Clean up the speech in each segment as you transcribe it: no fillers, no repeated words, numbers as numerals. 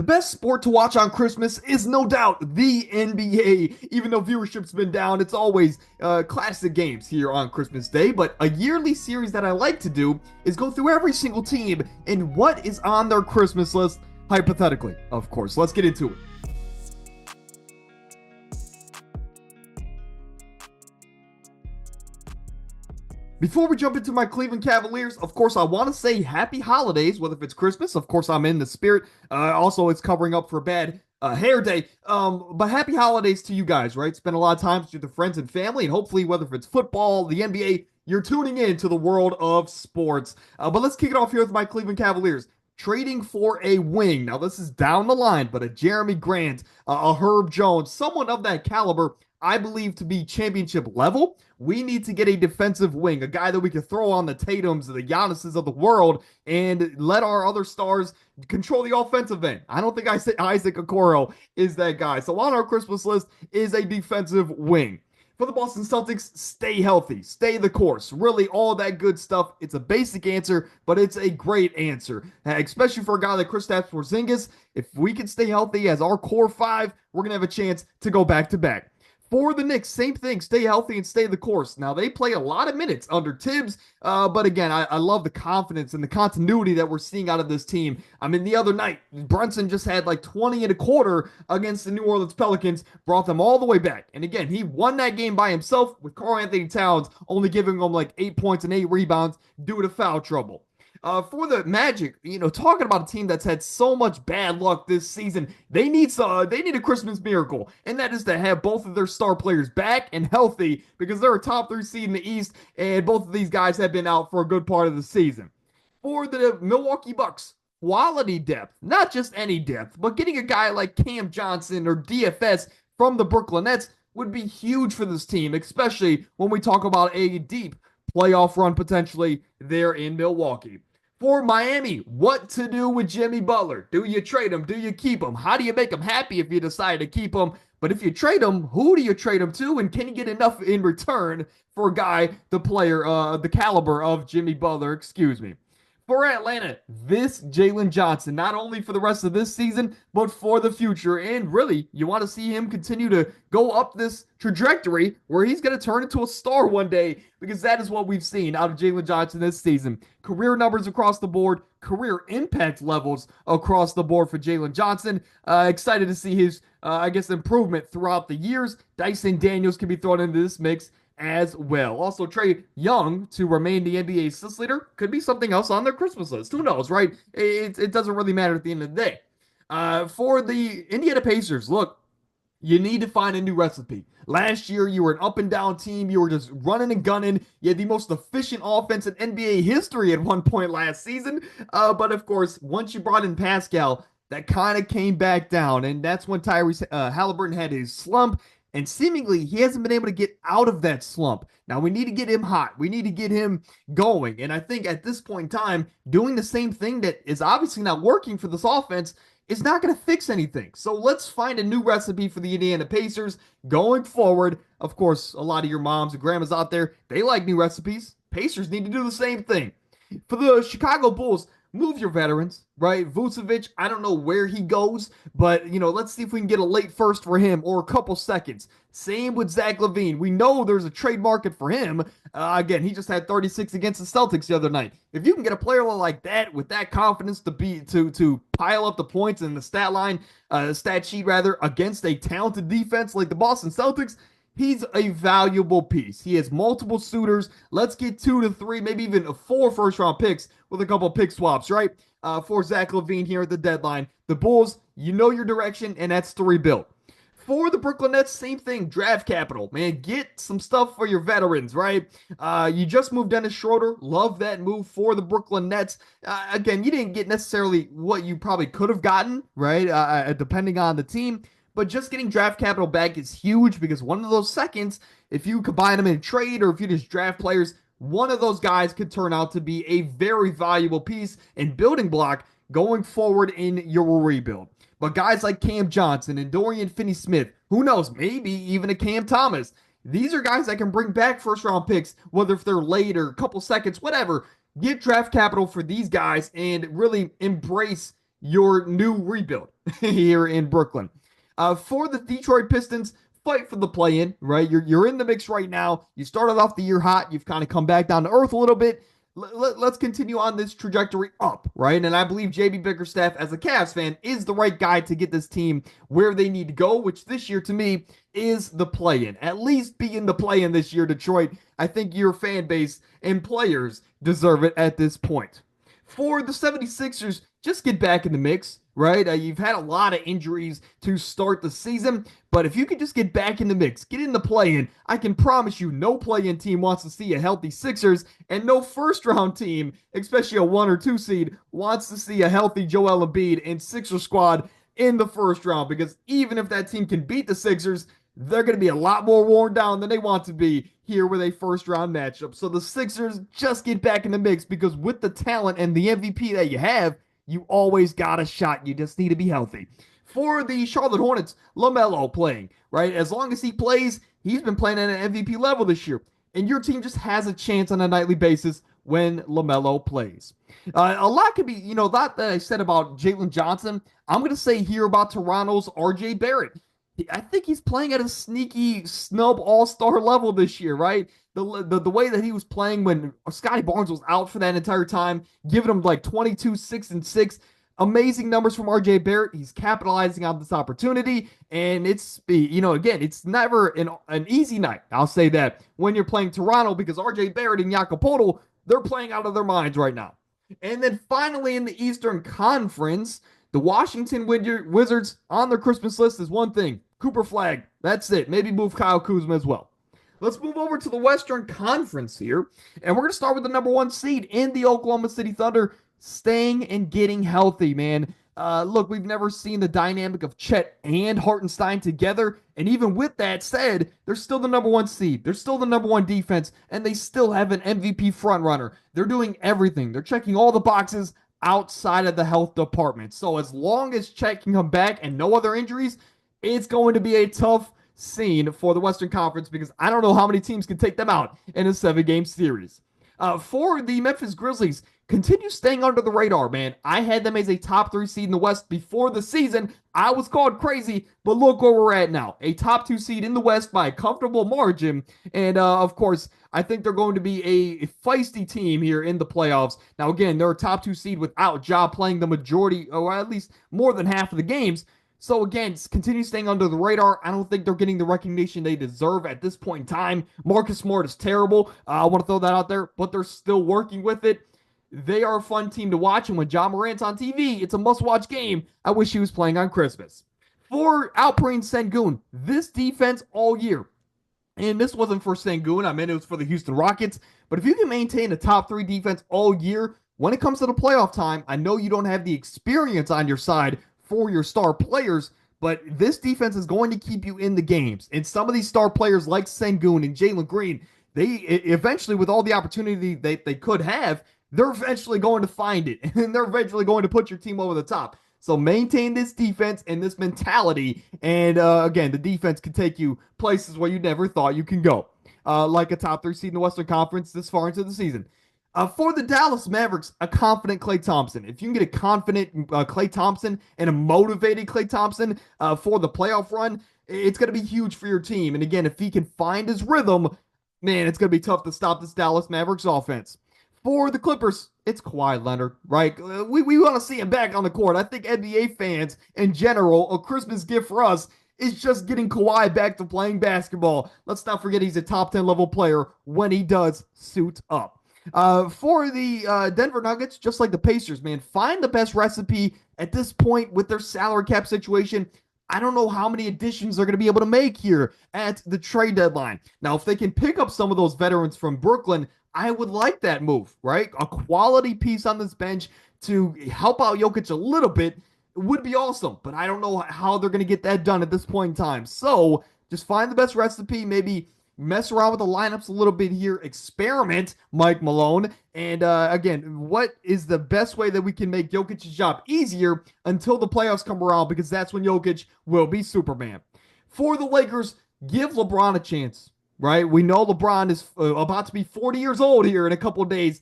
The best sport to watch on Christmas is no doubt the NBA. Even though viewership's been down, it's always classic games here on Christmas Day. But a yearly series that I like to do is go through every single team and what is on their Christmas list, hypothetically, of course. Let's get into it. Before we jump into my Cleveland Cavaliers, of course, I want to say happy holidays, whether if it's Christmas. Of course, I'm in the spirit. Also, it's covering up for a bad hair day. But happy holidays to you guys, right? Spend a lot of time with your friends and family, and hopefully, whether if it's football, the NBA, you're tuning in to the world of sports. But let's kick it off here with my Cleveland Cavaliers. Trading for a wing. Now, this is down the line, but a Jeremy Grant, a Herb Jones, someone of that caliber, I believe to be championship level. We need to get a defensive wing, a guy that we can throw on the Tatums, the Giannis's of the world, and let our other stars control the offensive end. I don't think Isaac Okoro is that guy. So on our Christmas list is a defensive wing. For the Boston Celtics, stay healthy, stay the course, really all that good stuff. It's a basic answer, but it's a great answer, especially for a guy like Kristaps Porzingis. If we can stay healthy as our core five, we're going to have a chance to go back-to-back. For the Knicks, same thing. Stay healthy and stay the course. Now, they play a lot of minutes under Tibbs, but again, I love the confidence and the continuity that we're seeing out of this team. I mean, the other night, Brunson just had like 20 and a quarter against the New Orleans Pelicans, brought them all the way back. And again, he won that game by himself with Karl-Anthony Towns only giving them like 8 points and 8 rebounds due to foul trouble. For the Magic, talking about a team that's had so much bad luck this season, they need a Christmas miracle, and that is to have both of their star players back and healthy because they're a top 3 seed in the East, and both of these guys have been out for a good part of the season. For the Milwaukee Bucks, quality depth, not just any depth, but getting a guy like Cam Johnson or DFS from the Brooklyn Nets would be huge for this team, especially when we talk about a deep playoff run potentially there in Milwaukee. For Miami, what to do with Jimmy Butler? Do you trade him? Do you keep him? How do you make him happy if you decide to keep him? But if you trade him, who do you trade him to? And can you get enough in return for a guy, the caliber of Jimmy Butler, excuse me. For Atlanta, this Jalen Johnson, not only for the rest of this season, but for the future. And really, you want to see him continue to go up this trajectory where he's going to turn into a star one day, because that is what we've seen out of Jalen Johnson this season. Career numbers across the board, career impact levels across the board for Jalen Johnson. Excited to see his, improvement throughout the years. Dyson Daniels can be thrown into this mix as well. Also, Trae Young to remain the NBA assist leader could be something else on their Christmas list. Who knows, right? It doesn't really matter at the end of the day. For the Indiana Pacers, look, you need to find a new recipe. Last year, you were an up and down team. You were just running and gunning. You had the most efficient offense in NBA history at one point last season. But of course, once you brought in Pascal, that kind of came back down. And that's when Tyrese Halliburton had his slump. And seemingly, he hasn't been able to get out of that slump. Now, we need to get him hot. We need to get him going. And I think at this point in time, doing the same thing that is obviously not working for this offense is not going to fix anything. So let's find a new recipe for the Indiana Pacers going forward. Of course, a lot of your moms and grandmas out there, they like new recipes. Pacers need to do the same thing. For the Chicago Bulls, move your veterans, right? Vucevic, I don't know where he goes, but, let's see if we can get a late first for him or a couple seconds. Same with Zach LaVine. We know there's a trade market for him. Again, he just had 36 against the Celtics the other night. If you can get a player like that with that confidence to pile up the points in the stat sheet rather, against a talented defense like the Boston Celtics, he's a valuable piece. He has multiple suitors. Let's get 2 to 3, maybe even 4 first-round picks with a couple pick swaps, right? For Zach LaVine here at the deadline. The Bulls, you know your direction, and that's to rebuild. For the Brooklyn Nets, same thing. Draft capital, man. Get some stuff for your veterans, right? You just moved Dennis Schroeder. Love that move for the Brooklyn Nets. Again, you didn't get necessarily what you probably could have gotten, right? Depending on the team. But just getting draft capital back is huge because one of those seconds, if you combine them in a trade or if you just draft players, one of those guys could turn out to be a very valuable piece and building block going forward in your rebuild. But guys like Cam Johnson and Dorian Finney-Smith, who knows, maybe even a Cam Thomas, these are guys that can bring back first-round picks, whether if they're late or a couple seconds, whatever. Get draft capital for these guys and really embrace your new rebuild here in Brooklyn. For the Detroit Pistons, fight for the play-in, right? You're in the mix right now. You started off the year hot. You've kind of come back down to earth a little bit. Let's continue on this trajectory up, right? And I believe JB Bickerstaff, as a Cavs fan, is the right guy to get this team where they need to go, which this year to me is the play-in. At least be in the play-in this year, Detroit. I think your fan base and players deserve it at this point. For the 76ers, just get back in the mix, right? You've had a lot of injuries to start the season, but if you could just get back in the mix, get in the play-in, I can promise you no play-in team wants to see a healthy Sixers, and no first-round team, especially a 1 or 2 seed, wants to see a healthy Joel Embiid and Sixers squad in the first round, because even if that team can beat the Sixers, they're going to be a lot more worn down than they want to be here with a first round matchup. So the Sixers just get back in the mix, because with the talent and the MVP that you have, you always got a shot. You just need to be healthy. For the Charlotte Hornets, LaMelo playing, right? As long as he plays, he's been playing at an MVP level this year. And your team just has a chance on a nightly basis when LaMelo plays. A lot could be, a lot that I said about Jalen Johnson. I'm going to say here about Toronto's RJ Barrett. I think he's playing at a sneaky snub all-star level this year, right? The way that he was playing when Scotty Barnes was out for that entire time, giving him like 22, 6, and 6. Amazing numbers from RJ Barrett. He's capitalizing on this opportunity, and again, it's never an easy night. I'll say that when you're playing Toronto, because RJ Barrett and Jakob Poeltl, they're playing out of their minds right now. And then finally in the Eastern Conference, the Washington Wizards on their Christmas list is one thing: Cooper Flag. That's it. Maybe move Kyle Kuzma as well. Let's move over to the Western Conference here, and we're going to start with the number 1 seed in the Oklahoma City Thunder, staying and getting healthy, man. Look, we've never seen the dynamic of Chet and Hartenstein together, and even with that said, they're still the number 1 seed. They're still the number 1 defense, and they still have an MVP frontrunner. They're doing everything. They're checking all the boxes outside of the health department. So as long as Chet can come back and no other injuries, it's going to be a tough scene for the Western Conference, because I don't know how many teams can take them out in a 7-game series. For the Memphis Grizzlies, continue staying under the radar, man. I had them as a top 3 seed in the West before the season. I was called crazy, but look where we're at now. A top 2 seed in the West by a comfortable margin. And of course, I think they're going to be a feisty team here in the playoffs. Now, again, they're a top 2 seed without Ja playing the majority, or at least more than half of the games. So again, continue staying under the radar. I don't think they're getting the recognition they deserve at this point in time. Marcus Smart is terrible. I want to throw that out there, but they're still working with it. They are a fun team to watch, and when Ja Morant's on TV, it's a must-watch game. I wish he was playing on Christmas. For Alperen Sengun, this defense all year, and this wasn't for Sengun, it was for the Houston Rockets, but if you can maintain a top 3 defense all year, when it comes to the playoff time, I know you don't have the experience on your side for your star players, but this defense is going to keep you in the games. And some of these star players like Sengun and Jalen Green, they eventually, with all the opportunity they could have, they're eventually going to find it, and they're eventually going to put your team over the top. So maintain this defense and this mentality, and again, the defense can take you places where you never thought you can go, like a top 3 seed in the Western Conference this far into the season. For the Dallas Mavericks, a confident Klay Thompson. If you can get a confident Klay Thompson and a motivated Klay Thompson for the playoff run, it's going to be huge for your team. And again, if he can find his rhythm, man, it's going to be tough to stop this Dallas Mavericks offense. For the Clippers, it's Kawhi Leonard, right? We want to see him back on the court. I think NBA fans in general, a Christmas gift for us is just getting Kawhi back to playing basketball. Let's not forget he's a top 10 level player when he does suit up. For the Denver Nuggets, just like the Pacers, man, find the best recipe at this point with their salary cap situation. I don't know how many additions they're going to be able to make here at the trade deadline. Now, if they can pick up some of those veterans from Brooklyn, I would like that move, right? A quality piece on this bench to help out Jokic a little bit would be awesome, but I don't know how they're going to get that done at this point in time. So just find the best recipe, maybe mess around with the lineups a little bit here, experiment, Mike Malone. And again, what is the best way that we can make Jokic's job easier until the playoffs come around? Because that's when Jokic will be Superman. For the Lakers, give LeBron a chance, right? We know LeBron is about to be 40 years old here in a couple of days.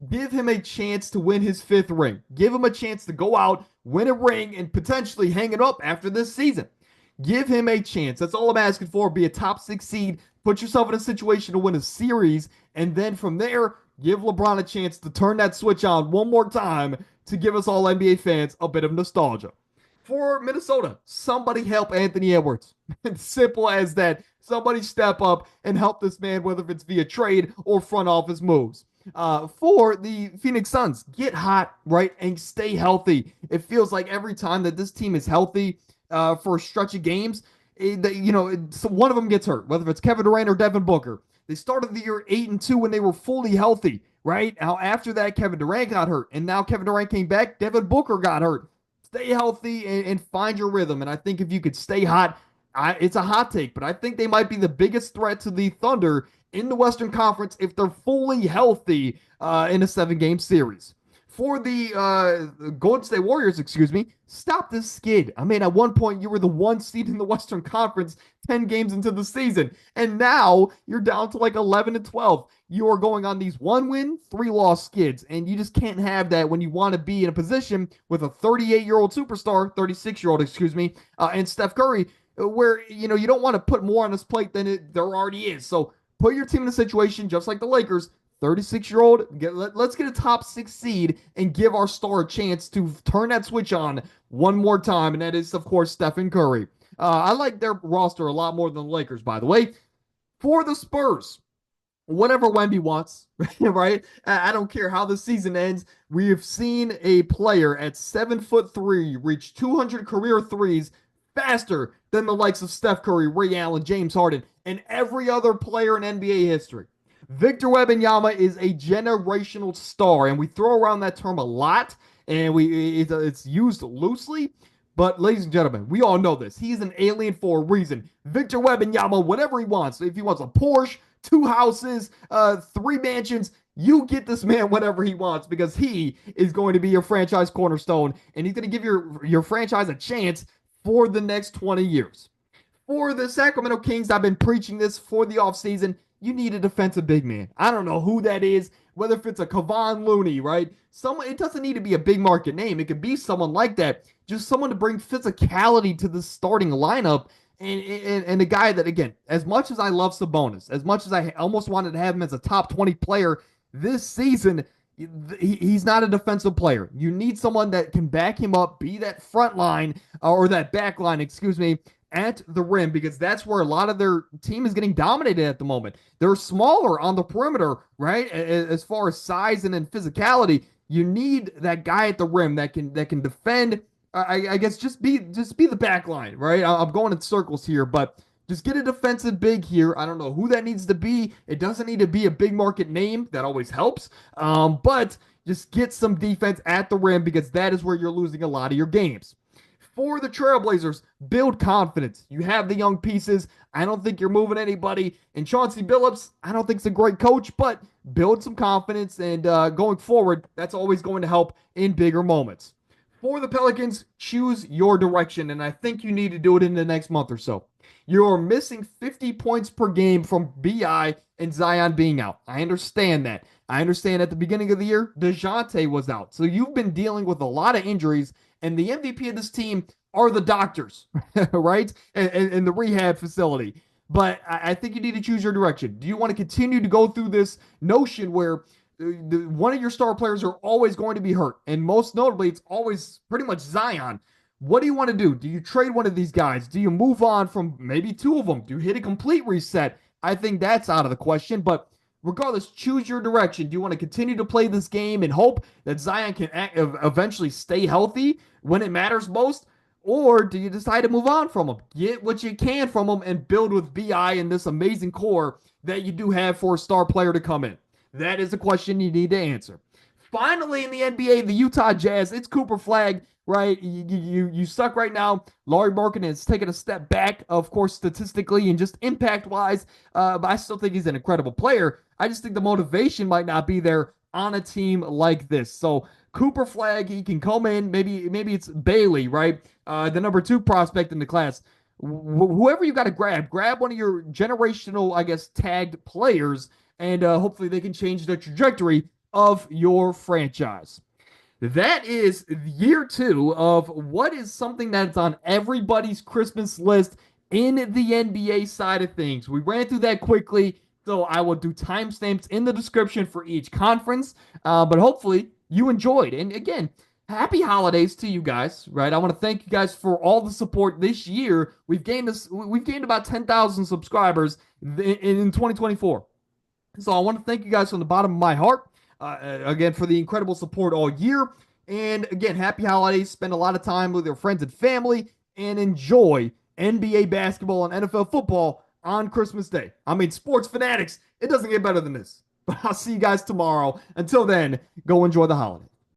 Give him a chance to win his fifth ring. Give him a chance to go out, win a ring, and potentially hang it up after this season. Give him a chance. That's all I'm asking for. Be a top six seed. Put yourself in a situation to win a series. And then from there, give LeBron a chance to turn that switch on one more time to give us all NBA fans a bit of nostalgia. For Minnesota, somebody help Anthony Edwards. It's simple as that. Somebody step up and help this man, whether it's via trade or front office moves. For the Phoenix Suns, get hot, right, and stay healthy. It feels like every time that this team is healthy for a stretch of games, so one of them gets hurt, whether it's Kevin Durant or Devin Booker. They started the year 8-2 when they were fully healthy, right? Now, after that, Kevin Durant got hurt, and now Kevin Durant came back, Devin Booker got hurt. Stay healthy and find your rhythm. And I think if you could stay hot, it's a hot take, but I think they might be the biggest threat to the Thunder in the Western Conference if they're fully healthy in a 7-game series. For the Golden State Warriors, excuse me, stop this skid. I mean, at one point, you were the 1 seed in the Western Conference 10 games into the season, and now you're down to like 11-12. You are going on these 1-win, 3-loss skids, and you just can't have that when you want to be in a position with a 38-year-old superstar, 36-year-old, excuse me, and Steph Curry, where you don't want to put more on his plate than there already is. So put your team in a situation just like the Lakers. 36-year-old, let's get a top 6 seed and give our star a chance to turn that switch on one more time, and that is, of course, Stephen Curry. I like their roster a lot more than the Lakers, by the way. For the Spurs, whatever Wemby wants, right? I don't care how the season ends. We have seen a player at 7'3" reach 200 career threes faster than the likes of Steph Curry, Ray Allen, James Harden, and every other player in NBA history. Victor Wembanyama is a generational star, and we throw around that term a lot, and it's used loosely. But ladies and gentlemen, we all know this. He's an alien for a reason. Victor Wembanyama, whatever he wants. If he wants a Porsche, 2 houses, 3 mansions, you get this man whatever he wants because he is going to be your franchise cornerstone, and he's going to give your franchise a chance for the next 20 years. For the Sacramento Kings, I've been preaching this for the offseason. You need a defensive big man. I don't know who that is, whether if it's a Kevon Looney, right? It doesn't need to be a big market name. It could be someone like that. Just someone to bring physicality to the starting lineup. And a guy that, again, as much as I love Sabonis, as much as I almost wanted to have him as a top 20 player this season, he's not a defensive player. You need someone that can back him up, be that front line or that back line, excuse me, at the rim, because that's where a lot of their team is getting dominated at the moment. They're smaller on the perimeter, right? As far as size and then physicality, you need that guy at the rim that can defend. I guess just be the back line, right? I'm going in circles here, but just get a defensive big here. I don't know who that needs to be. It doesn't need to be a big market name. That always helps. But just get some defense at the rim because that is where you're losing a lot of your games. For the Trailblazers, build confidence. You have the young pieces. I don't think you're moving anybody. And Chauncey Billups, I don't think he's a great coach, but build some confidence. And going forward, that's always going to help in bigger moments. For the Pelicans, choose your direction. And I think you need to do it in the next month or so. You're missing 50 points per game from BI and Zion being out. I understand that. I understand at the beginning of the year, DeJounte was out. So you've been dealing with a lot of injuries, and the MVP of this team are the doctors, right? And the rehab facility. But I think you need to choose your direction. Do you want to continue to go through this notion where one of your star players are always going to be hurt? And most notably, it's always pretty much Zion. What do you want to do? Do you trade one of these guys? Do you move on from maybe 2 of them? Do you hit a complete reset? I think that's out of the question. But regardless, choose your direction. Do you want to continue to play this game and hope that Zion can eventually stay healthy when it matters most? Or do you decide to move on from him? Get what you can from him and build with BI and this amazing core that you do have for a star player to come in? That is a question you need to answer. Finally, in the NBA, the Utah Jazz, it's Cooper Flagg, right? You suck right now. Lauri Markkanen has taken a step back, of course, statistically and just impact-wise, but I still think he's an incredible player. I just think the motivation might not be there on a team like this. So Cooper Flagg, he can come in. Maybe it's Bailey, right? The number 2 prospect in the class. Whoever you got to grab one of your generational, I guess, tagged players, and hopefully they can change their trajectory of your franchise. That is year two of what is something that's on everybody's Christmas list in the NBA side of things. We ran through that quickly, so I will do timestamps in the description for each conference. But hopefully you enjoyed. And again, happy holidays to you guys, right? I want to thank you guys for all the support this year. We've gained about 10,000 subscribers in 2024. So I want to thank you guys from the bottom of my heart. Again, for the incredible support all year. And again, happy holidays. Spend a lot of time with your friends and family and enjoy NBA basketball and NFL football on Christmas Day. I mean, sports fanatics, it doesn't get better than this. But I'll see you guys tomorrow. Until then, go enjoy the holiday.